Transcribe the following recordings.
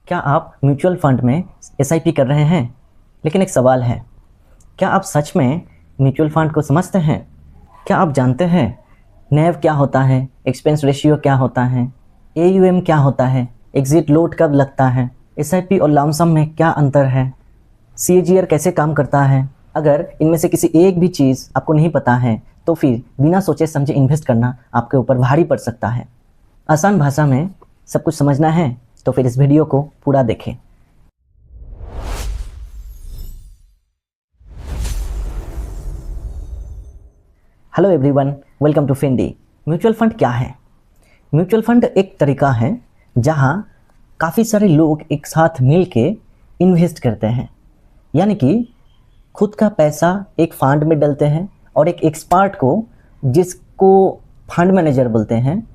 क्या आप mutual fund में एसआईपी कर रहे हैं? लेकिन एक सवाल है, क्या आप सच में म्यूचुअल फंड को समझते हैं? क्या आप जानते हैं नेव क्या होता है, एक्सपेंस रेशियो क्या होता है, एयूएम क्या होता है, एग्जिट लोड कब लगता है, एसआईपी और लमसम में क्या अंतर है, सीएजीआर कैसे काम करता है? अगर इनमें से किसी एक भी चीज़ आपको नहीं पता है तो फिर बिना सोचे समझे इन्वेस्ट करना आपके ऊपर भारी पड़ सकता है। आसान भाषा में सब कुछ समझना है तो फिर इस वीडियो को पूरा देखें। Hello everyone, welcome to Findi. Mutual fund क्या है? म्यूचुअल फंड एक तरीका है जहां काफ़ी सारे लोग एक साथ मिल के इन्वेस्ट करते हैं, यानी कि खुद का पैसा एक फंड में डालते हैं और एक एक्सपर्ट को, जिसको फंड मैनेजर बोलते हैं,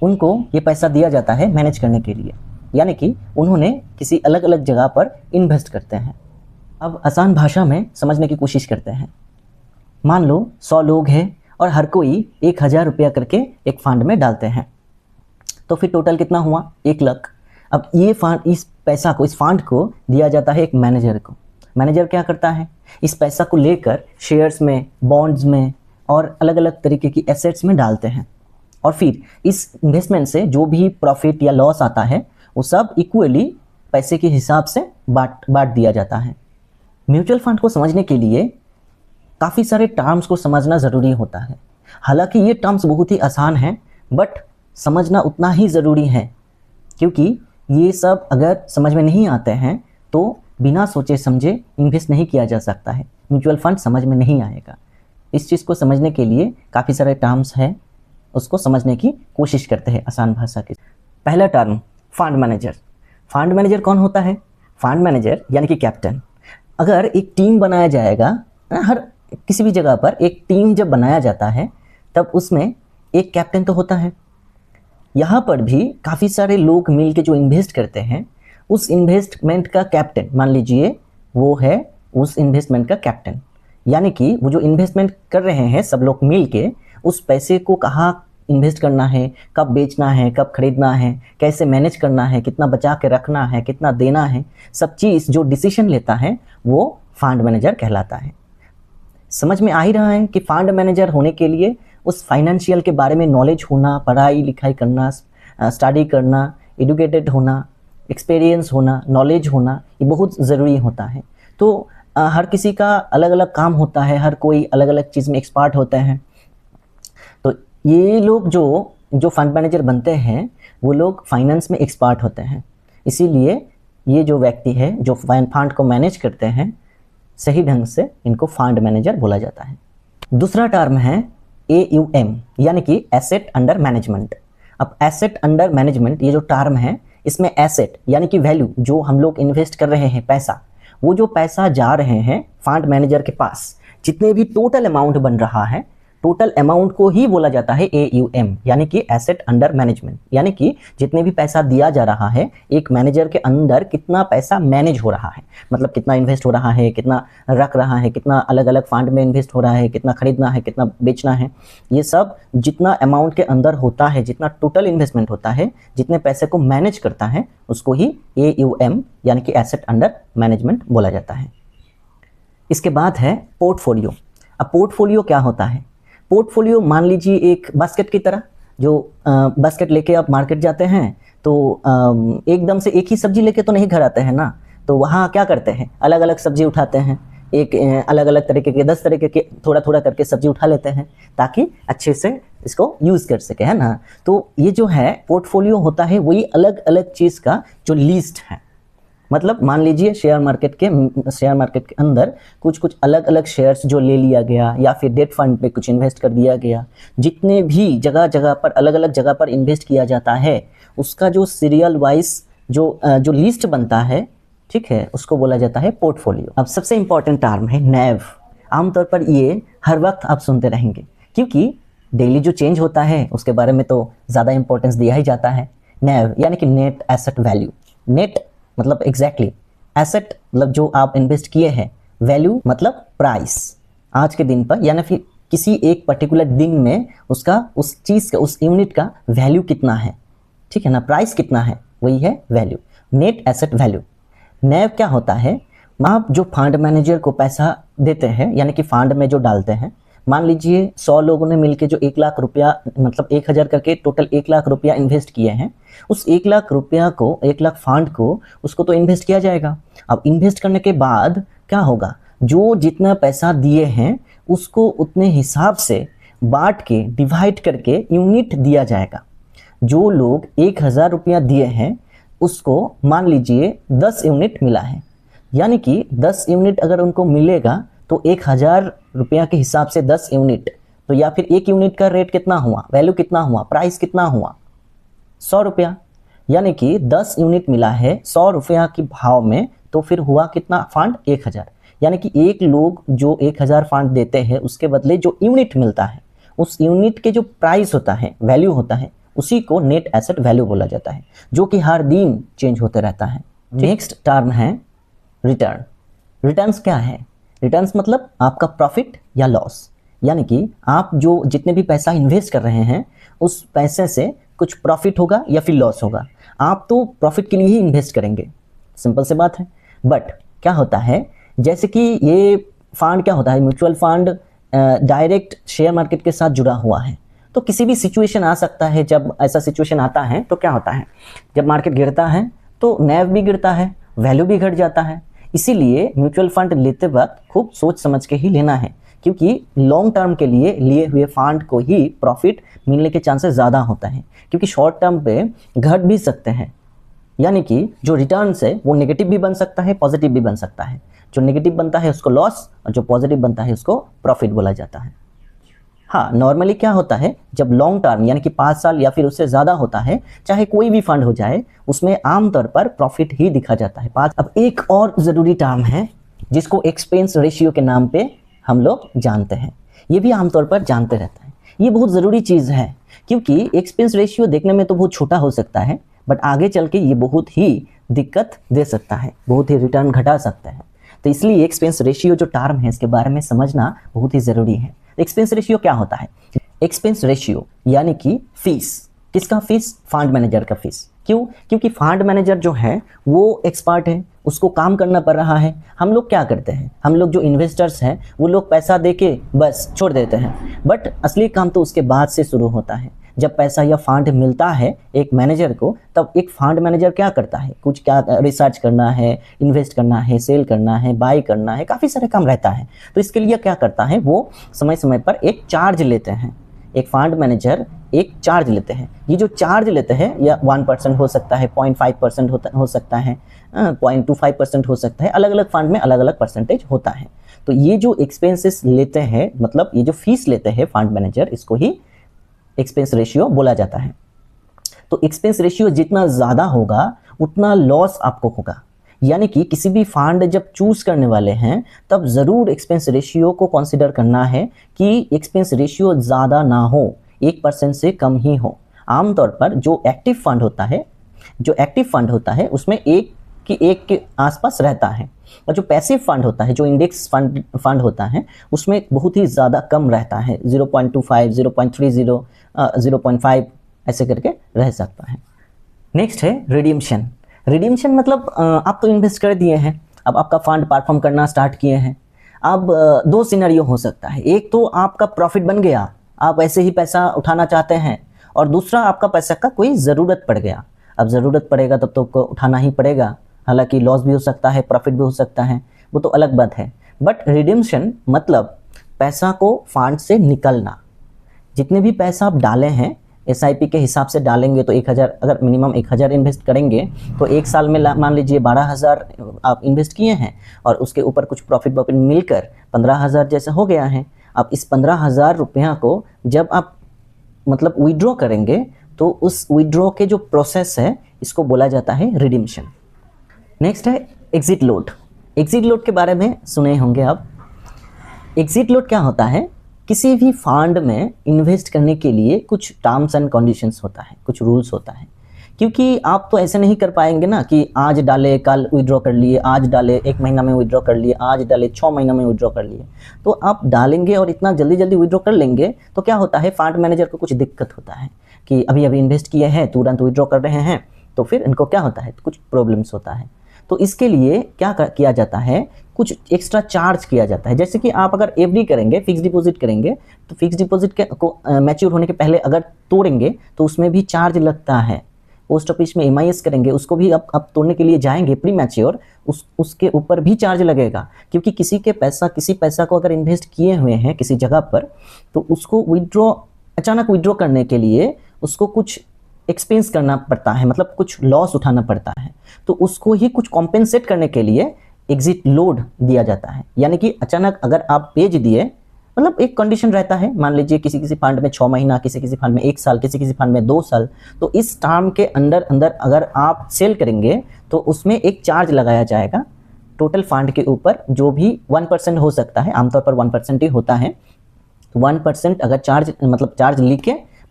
उनको ये पैसा दिया जाता है मैनेज करने के लिए, यानी कि उन्होंने किसी अलग अलग जगह पर इन्वेस्ट करते हैं। अब आसान भाषा में समझने की कोशिश करते हैं। मान लो 100 लोग हैं और हर कोई 1000 रुपया करके एक फंड में डालते हैं, तो फिर टोटल कितना हुआ? 1 लाख। अब ये फंड, इस पैसा को, इस फंड को दिया जाता है एक मैनेजर को। मैनेजर क्या करता है? इस पैसा को लेकर शेयर्स में, बॉन्ड्स में और अलग अलग तरीके की एसेट्स में डालते हैं, और फिर इस इन्वेस्टमेंट से जो भी प्रॉफिट या लॉस आता है वो सब इक्वली पैसे के हिसाब से बांट दिया जाता है। म्यूचुअल फंड को समझने के लिए काफ़ी सारे टर्म्स को समझना ज़रूरी होता है। हालांकि ये टर्म्स बहुत ही आसान हैं, बट समझना उतना ही ज़रूरी है, क्योंकि ये सब अगर समझ में नहीं आते हैं तो बिना सोचे समझे इन्वेस्ट नहीं किया जा सकता है, म्यूचुअल फंड समझ में नहीं आएगा। इस चीज़ को समझने के लिए काफ़ी सारे टर्म्स हैं, उसको समझने की कोशिश करते हैं आसान भाषा के। पहला term, fund manager. Fund manager कौन होता है? फंड मैनेजर यानी कि कैप्टन। अगर एक टीम बनाया जाएगा, हर किसी भी जगह पर एक टीम जब बनाया जाता है तब उसमें एक कैप्टन तो होता है। यहाँ पर भी काफ़ी सारे लोग मिलके जो इन्वेस्ट करते हैं, उस इन्वेस्टमेंट का कैप्टन, मान लीजिए वो है उस इन्वेस्टमेंट का कैप्टन, यानी कि वो जो इन्वेस्टमेंट कर रहे हैं सब लोग मिलके उस पैसे को कहाँ इन्वेस्ट करना है, कब बेचना है, कब खरीदना है, कैसे मैनेज करना है, कितना बचा के रखना है, कितना देना है, सब चीज़ जो डिसीजन लेता है वो फंड मैनेजर कहलाता है। समझ में आ ही रहा है कि फंड मैनेजर होने के लिए उस फाइनेंशियल के बारे में नॉलेज होना, पढ़ाई लिखाई करना, स्टडी करना, एजुकेटेड होना, एक्सपीरियंस होना, नॉलेज होना, ये बहुत ज़रूरी होता है। तो हर किसी का अलग अलग काम होता है, हर कोई अलग अलग चीज़ में एक्सपर्ट होते हैं। तो ये लोग जो फंड मैनेजर बनते हैं वो लोग फाइनेंस में एक्सपर्ट होते हैं, इसीलिए ये जो व्यक्ति है जो फंड को मैनेज करते हैं, सही ढंग से इनको फंड मैनेजर बोला जाता है। दूसरा टर्म है AUM, यानी कि एसेट अंडर मैनेजमेंट। अब एसेट अंडर मैनेजमेंट ये जो टर्म है, इसमें एसेट यानी कि वैल्यू, जो हम लोग इन्वेस्ट कर रहे हैं पैसा, वो जो पैसा जा रहे हैं फंड मैनेजर के पास, जितने भी टोटल अमाउंट बन रहा है, टोटल अमाउंट को ही बोला जाता है AUM, यानी कि एसेट अंडर मैनेजमेंट। यानी कि जितने भी पैसा दिया जा रहा है, एक मैनेजर के अंदर कितना पैसा मैनेज हो रहा है, मतलब कितना इन्वेस्ट हो रहा है, कितना रख रहा है, कितना अलग अलग फंड में इन्वेस्ट हो रहा है, कितना खरीदना है, कितना बेचना है, ये सब जितना अमाउंट के अंदर होता है, जितना टोटल इन्वेस्टमेंट होता है, जितने पैसे को मैनेज करता है, उसको ही AUM यानी कि एसेट अंडर मैनेजमेंट बोला जाता है। इसके बाद है पोर्टफोलियो। अब पोर्टफोलियो क्या होता है? पोर्टफोलियो मान लीजिए एक बास्केट की तरह, जो बास्केट लेके आप मार्केट जाते हैं तो एकदम से एक ही सब्जी लेके तो नहीं घर आते हैं ना, तो वहाँ क्या करते हैं, अलग अलग सब्जी उठाते हैं, एक अलग अलग तरीके के 10 तरीके के थोड़ा थोड़ा करके सब्जी उठा लेते हैं ताकि अच्छे से इसको यूज़ कर सके, है ना। तो ये जो है पोर्टफोलियो होता है, वही अलग अलग चीज़ का जो लिस्ट है। मतलब मान लीजिए शेयर मार्केट के अंदर कुछ अलग अलग शेयर्स जो ले लिया गया, या फिर डेट फंड पे कुछ इन्वेस्ट कर दिया गया, जितने भी जगह जगह पर अलग अलग जगह पर इन्वेस्ट किया जाता है, उसका जो सीरियल वाइज जो लिस्ट बनता है, ठीक है, उसको बोला जाता है पोर्टफोलियो। अब सबसे इंपॉर्टेंट टर्म है नैव। आमतौर पर ये हर वक्त आप सुनते रहेंगे, क्योंकि डेली जो चेंज होता है उसके बारे में तो ज़्यादा इंपॉर्टेंस दिया ही जाता है। नैव यानी कि नेट एसेट वैल्यू। नेट मतलब एग्जैक्टली, एसेट मतलब जो आप इन्वेस्ट किए हैं, वैल्यू मतलब प्राइस, आज के दिन पर, यानी फिर किसी एक पर्टिकुलर दिन में उसका, उस चीज़ का, उस यूनिट का वैल्यू कितना है, ठीक है ना, प्राइस कितना है, वही है वैल्यू, नेट एसेट वैल्यू। नैव क्या होता है, आप जो फंड मैनेजर को पैसा देते हैं यानी कि फंड में जो डालते हैं, मान लीजिए 100 लोगों ने मिलकर जो 1 लाख रुपया मतलब 1000 करके टोटल 1 लाख रुपया इन्वेस्ट किए हैं, उस 1 लाख रुपया को 1 लाख फंड को उसको तो इन्वेस्ट किया जाएगा। अब इन्वेस्ट करने के बाद क्या होगा, जो जितना पैसा दिए हैं उसको उतने हिसाब से बांट के डिवाइड करके यूनिट दिया जाएगा। जो लोग 1000 रुपया दिए हैं उसको मान लीजिए 10 यूनिट मिला है, यानी कि 10 यूनिट अगर उनको मिलेगा तो 1000 रुपया के हिसाब से 10 यूनिट, तो या फिर एक यूनिट का रेट कितना हुआ, वैल्यू कितना हुआ, प्राइस कितना हुआ, 100 रुपया। यानी कि 10 यूनिट मिला है 100 रुपया के भाव में, तो फिर हुआ कितना फंड 1000। यानी कि एक लोग जो 1000 फंड देते हैं उसके बदले जो यूनिट मिलता है, उस यूनिट के जो प्राइस होता है, वैल्यू होता है, उसी को नेट एसेट वैल्यू बोला जाता है, जो कि हर दिन चेंज होते रहता है। नेक्स्ट टर्म है रिटर्न। रिटर्न्स क्या है, रिटर्न्स मतलब आपका प्रॉफिट या लॉस, यानी कि आप जो जितने भी पैसा इन्वेस्ट कर रहे हैं उस पैसे से कुछ प्रॉफिट होगा या फिर लॉस होगा। आप तो प्रॉफिट के लिए ही इन्वेस्ट करेंगे, सिंपल सी बात है। बट क्या होता है, जैसे कि ये फंड क्या होता है, mutual fund direct share market के साथ जुड़ा हुआ है, तो किसी भी सिचुएशन आ सकता है। जब ऐसा सिचुएशन आता है तो क्या होता है, जब मार्केट गिरता है तो नैव भी गिरता है, वैल्यू भी घट जाता है। इसीलिए म्यूचुअल फंड लेते वक्त खूब सोच समझ के ही लेना है, क्योंकि लॉन्ग टर्म के लिए लिए हुए फंड को ही प्रॉफिट मिलने के चांसेस ज़्यादा होता है, क्योंकि शॉर्ट टर्म पे घट भी सकते हैं। यानी कि जो रिटर्न्स है वो नेगेटिव भी बन सकता है, पॉजिटिव भी बन सकता है। जो नेगेटिव बनता है उसको लॉस और जो पॉजिटिव बनता है उसको प्रॉफिट बोला जाता है। हाँ, नॉर्मली क्या होता है, जब लॉन्ग टर्म यानी कि 5 साल या फिर उससे ज़्यादा होता है, चाहे कोई भी फंड हो जाए, उसमें आमतौर पर प्रॉफिट ही दिखा जाता है। अब एक और ज़रूरी टर्म है जिसको एक्सपेंस रेशियो के नाम पे हम लोग जानते हैं। ये भी आमतौर पर जानते रहते हैं। ये बहुत ज़रूरी चीज़ है, क्योंकि एक्सपेंस रेशियो देखने में तो बहुत छोटा हो सकता है, बट आगे चल के ये बहुत ही दिक्कत दे सकता है, बहुत ही रिटर्न घटा सकता है। तो इसलिए एक्सपेंस रेशियो जो टर्म है इसके बारे में समझना बहुत ही ज़रूरी है। एक्सपेंस रेशियो क्या होता है, एक्सपेंस रेशियो यानी कि फीस। किसका फीस, फंड मैनेजर का फीस। क्यों, क्योंकि फंड मैनेजर जो है वो एक्सपर्ट है, उसको काम करना पड़ रहा है। हम लोग क्या करते हैं, हम लोग जो इन्वेस्टर्स हैं वो लोग पैसा देके बस छोड़ देते हैं, बट असली काम तो उसके बाद से शुरू होता है। जब पैसा या फंड मिलता है एक मैनेजर को, तब एक फंड मैनेजर क्या करता है, कुछ क्या रिसर्च करना है, इन्वेस्ट करना है, सेल करना है, बाय करना है, काफ़ी सारे काम रहता है। तो इसके लिए क्या करता है, वो समय समय पर एक चार्ज लेते हैं। एक फंड मैनेजर एक चार्ज लेते हैं। ये जो चार्ज लेते हैं या 1% हो सकता है, 0.5% हो सकता है, 0.25% हो सकता है, अलग अलग फंड में अलग अलग परसेंटेज होता है। तो ये जो एक्सपेंसेस लेते हैं, मतलब ये जो फीस लेते हैं फंड मैनेजर, इसको ही एक्सपेंस रेशियो बोला जाता है। तो एक्सपेंस रेशियो जितना ज़्यादा होगा उतना लॉस आपको होगा। यानी कि किसी भी फंड जब चूज करने वाले हैं तब ज़रूर एक्सपेंस रेशियो को कंसीडर करना है कि एक्सपेंस रेशियो ज़्यादा ना हो, 1% से कम ही हो। आमतौर पर जो एक्टिव फंड होता है उसमें एक के आसपास रहता है, और जो पैसिव फंड होता है, जो इंडेक्स फंड होता है, उसमें बहुत ही ज़्यादा कम रहता है, 0.25, 0.30, 0.5 ऐसे करके रह सकता है। नेक्स्ट है रिडीम्शन। रिडीम्शन मतलब आप तो इन्वेस्ट कर दिए हैं, अब आपका फंड परफॉर्म करना स्टार्ट किए हैं। अब 2 सिनेरियो हो सकता है, एक तो आपका प्रॉफिट बन गया, आप ऐसे ही पैसा उठाना चाहते हैं, और दूसरा आपका पैसा का कोई ज़रूरत पड़ गया। अब ज़रूरत पड़ेगा तब तो आपको उठाना ही पड़ेगा, हालांकि लॉस भी हो सकता है, प्रॉफिट भी हो सकता है, वो तो अलग बात है। बट रिडीम्शन मतलब पैसा को फंड से निकलना। जितने भी पैसा आप डाले हैं SIP के हिसाब से डालेंगे तो 1000, अगर मिनिमम 1000 इन्वेस्ट करेंगे तो एक साल में मान लीजिए 12000 आप इन्वेस्ट किए हैं, और उसके ऊपर कुछ प्रॉफिट मिलकर 15000 जैसा हो गया है। अब इस 15000 रुपया को जब आप मतलब विड्रॉ करेंगे तो उस विड्रॉ के जो प्रोसेस है इसको बोला जाता है रिडीम्शन। नेक्स्ट है एग्जिट लोड। एग्जिट लोड के बारे में सुने होंगे आप। एग्जिट लोड क्या होता है, किसी भी फंड में इन्वेस्ट करने के लिए कुछ टर्म्स एंड कंडीशंस होता है, कुछ रूल्स होता है, क्योंकि आप तो ऐसे नहीं कर पाएंगे ना कि आज डाले कल विड्रॉ कर लिए, आज डाले 1 महीना में विड्रॉ कर लिए, आज डाले 6 महीना में विड्रॉ कर लिए। तो आप डालेंगे और इतना जल्दी जल्दी विड्रॉ कर लेंगे तो क्या होता है, फंड मैनेजर को कुछ दिक्कत होता है कि अभी अभी इन्वेस्ट किए हैं, तुरंत विड्रॉ कर रहे हैं, तो फिर इनको क्या होता है, कुछ प्रॉब्लम्स होता है। तो इसके लिए क्या किया जाता है, कुछ एक्स्ट्रा चार्ज किया जाता है। जैसे कि आप अगर एफडी करेंगे, फिक्स डिपॉजिट करेंगे, तो फिक्स डिपॉजिट को मैच्योर होने के पहले अगर तोड़ेंगे तो उसमें भी चार्ज लगता है। पोस्ट ऑफिस में एमआईएस करेंगे, उसको भी अब तोड़ने के लिए जाएंगे प्री मैच्योर, उसके ऊपर भी चार्ज लगेगा, क्योंकि किसी पैसा को अगर इन्वेस्ट किए हुए हैं किसी जगह पर, तो उसको अचानक विड्रॉ करने के लिए उसको कुछ एक्सपेंस करना पड़ता है, मतलब कुछ लॉस उठाना पड़ता है। तो उसको ही कुछ कॉम्पेंसेट करने के लिए एग्जिट लोड दिया जाता है। यानी कि अचानक अगर आप बेच दिए, मतलब एक कंडीशन रहता है, मान लीजिए किसी फंड में 6 महीना, किसी फंड में 1 साल, किसी फंड में 2 साल, तो इस टर्म के अंदर अगर आप सेल करेंगे तो उसमें एक चार्ज लगाया जाएगा टोटल फंड के ऊपर, जो भी 1% हो सकता है, आमतौर पर 1% ही होता है। 1% अगर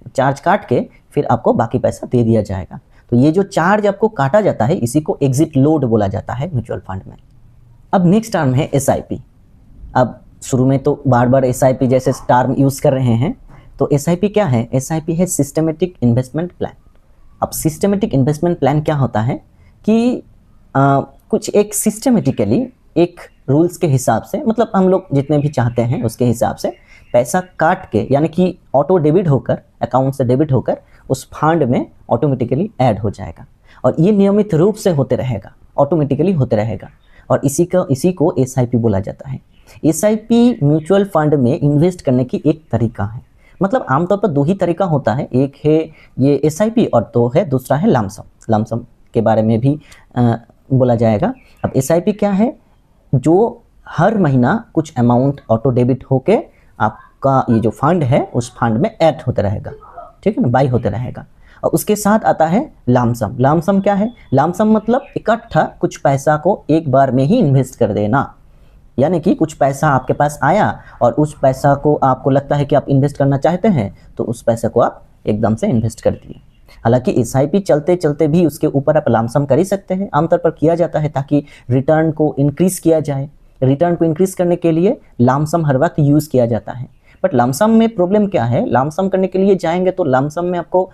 चार्ज काट के फिर आपको बाकी पैसा दे दिया जाएगा। तो ये जो चार्ज आपको काटा जाता है, इसी को एग्जिट लोड बोला जाता है म्यूचुअल फंड में। अब नेक्स्ट टर्म है एसआईपी। अब शुरू में तो बार बार एसआईपी जैसे टर्म यूज़ कर रहे हैं, तो एसआईपी क्या है? एसआईपी है सिस्टमेटिक इन्वेस्टमेंट प्लान। अब सिस्टमेटिक इन्वेस्टमेंट प्लान क्या होता है कि कुछ एक सिस्टमेटिकली एक रूल्स के हिसाब से, मतलब हम लोग जितने भी चाहते हैं उसके हिसाब से पैसा काट के, यानी कि ऑटो डेबिट होकर, अकाउंट से डेबिट होकर उस फंड में ऑटोमेटिकली ऐड हो जाएगा। और ये नियमित रूप से होते रहेगा, ऑटोमेटिकली होते रहेगा, और इसी को एसआईपी बोला जाता है। एसआईपी म्यूचुअल फंड में इन्वेस्ट करने की एक तरीका है। मतलब आमतौर पर 2 ही तरीका होता है, एक है ये एसआईपी और दूसरा है लमसम। लमसम के बारे में भी बोला जाएगा। अब एसआईपी क्या है? जो हर महीना कुछ अमाउंट ऑटो डेबिट होके आपका ये जो फंड है उस फंड में ऐड होते रहेगा, ठीक है ना, बाई होते रहेगा। और उसके साथ आता है लमसम। लमसम क्या है? लमसम मतलब इकट्ठा कुछ पैसा को एक बार में ही इन्वेस्ट कर देना। यानी कि कुछ पैसा आपके पास आया और उस पैसा को आपको लगता है कि आप इन्वेस्ट करना चाहते हैं, तो उस पैसे को आप एकदम से इन्वेस्ट कर दिए। हालांकि एसआईपी चलते चलते भी उसके ऊपर आप लमसम कर ही सकते हैं, आमतौर पर किया जाता है ताकि रिटर्न को इंक्रीज किया जाए। रिटर्न को इंक्रीज करने के लिए लमसम हर वक्त यूज़ किया जाता है। बट लमसम में प्रॉब्लम क्या है? लमसम करने के लिए जाएंगे तो लमसम में आपको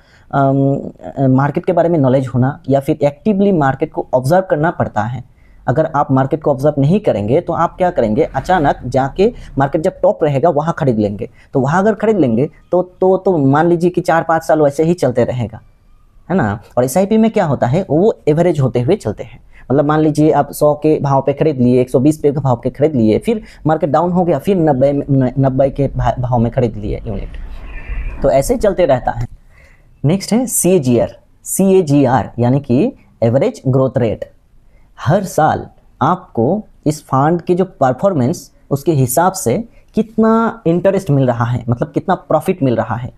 मार्केट के बारे में नॉलेज होना या फिर एक्टिवली मार्केट को ऑब्जर्व करना पड़ता है। अगर आप मार्केट को ऑब्जर्व नहीं करेंगे तो आप क्या करेंगे, अचानक जाके मार्केट जब टॉप रहेगा वहाँ खरीद लेंगे। तो वहाँ अगर खरीद लेंगे तो मान लीजिए कि 4-5 साल वैसे ही चलते रहेगा, है ना। और एसआईपी में क्या होता है, वो एवरेज होते हुए चलते हैं। मतलब मान लीजिए आप 100 के भाव पे खरीद लिए, 120 पे भाव पे खरीद लिए, फिर मार्केट डाउन हो गया, फिर 90 के भाव में खरीद लिए यूनिट। तो ऐसे चलते रहता है। नेक्स्ट है CAGR यानी कि एवरेज ग्रोथ रेट। हर साल आपको इस फंड की जो परफॉर्मेंस, उसके हिसाब से कितना इंटरेस्ट मिल रहा है, मतलब कितना प्रॉफिट मिल रहा है,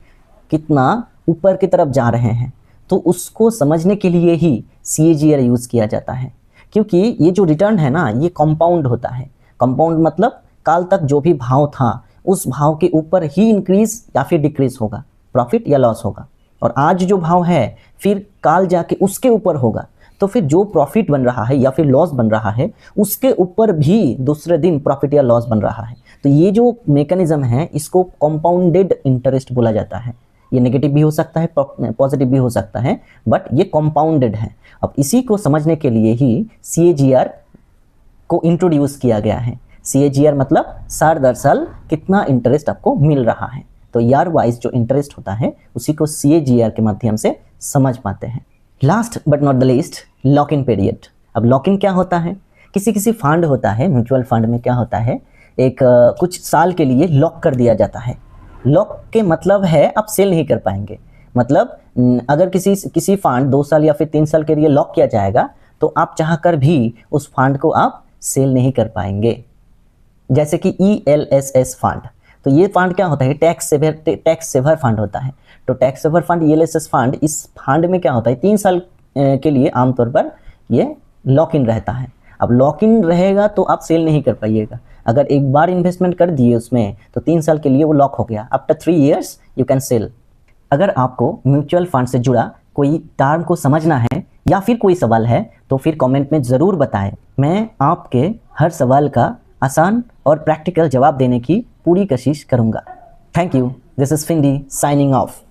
कितना ऊपर की तरफ जा रहे हैं, तो उसको समझने के लिए ही CAGR यूज़ किया जाता है। क्योंकि ये जो रिटर्न है ना, ये कंपाउंड होता है। कंपाउंड मतलब काल तक जो भी भाव था उस भाव के ऊपर ही इंक्रीज या फिर डिक्रीज होगा, प्रॉफिट या लॉस होगा। और आज जो भाव है फिर काल जाके उसके ऊपर होगा, तो फिर जो प्रॉफिट बन रहा है या फिर लॉस बन रहा है उसके ऊपर भी दूसरे दिन प्रॉफिट या लॉस बन रहा है। तो ये जो मैकेनिज्म है इसको कंपाउंडेड इंटरेस्ट बोला जाता है। ये नेगेटिव भी हो सकता है, पॉजिटिव भी हो सकता है, बट ये कंपाउंडेड है। अब इसी को समझने के लिए ही CAGR को इंट्रोड्यूस किया गया है। CAGR मतलब साल दर साल कितना इंटरेस्ट आपको मिल रहा है। तो ईयर वाइज जो इंटरेस्ट होता है उसी को CAGR के माध्यम से समझ पाते हैं। Last but not the least, lock in period. अब लॉक इन क्या होता है? किसी फंड होता है, म्यूचुअल फंड में क्या होता है, एक कुछ साल के लिए लॉक कर दिया जाता है। लॉक के मतलब है आप सेल नहीं कर पाएंगे। मतलब अगर किसी फंड 2 साल या फिर 3 साल के लिए लॉक किया जाएगा तो आप चाहकर भी उस फंड को आप सेल नहीं कर पाएंगे। जैसे कि ELSS फंड, तो ये फंड क्या होता है? टैक्स सेवर फंड होता है। तो tax saver fund, ELSS fund, इस फंड में क्या होता है, 3 साल के लिए आमतौर पर ये लॉक इन रहता है। अब लॉक इन रहेगा तो आप सेल नहीं कर पाइएगा। अगर एक बार इन्वेस्टमेंट कर दिए उसमें तो 3 साल के लिए वो लॉक हो गया। After 3 years you can sell. अगर आपको म्यूचुअल फंड से जुड़ा कोई टर्म को समझना है या फिर कोई सवाल है तो फिर कमेंट में ज़रूर बताएं। मैं आपके हर सवाल का आसान और प्रैक्टिकल जवाब देने की पूरी कोशिश करूँगा। Thank you. This is Findi signing of.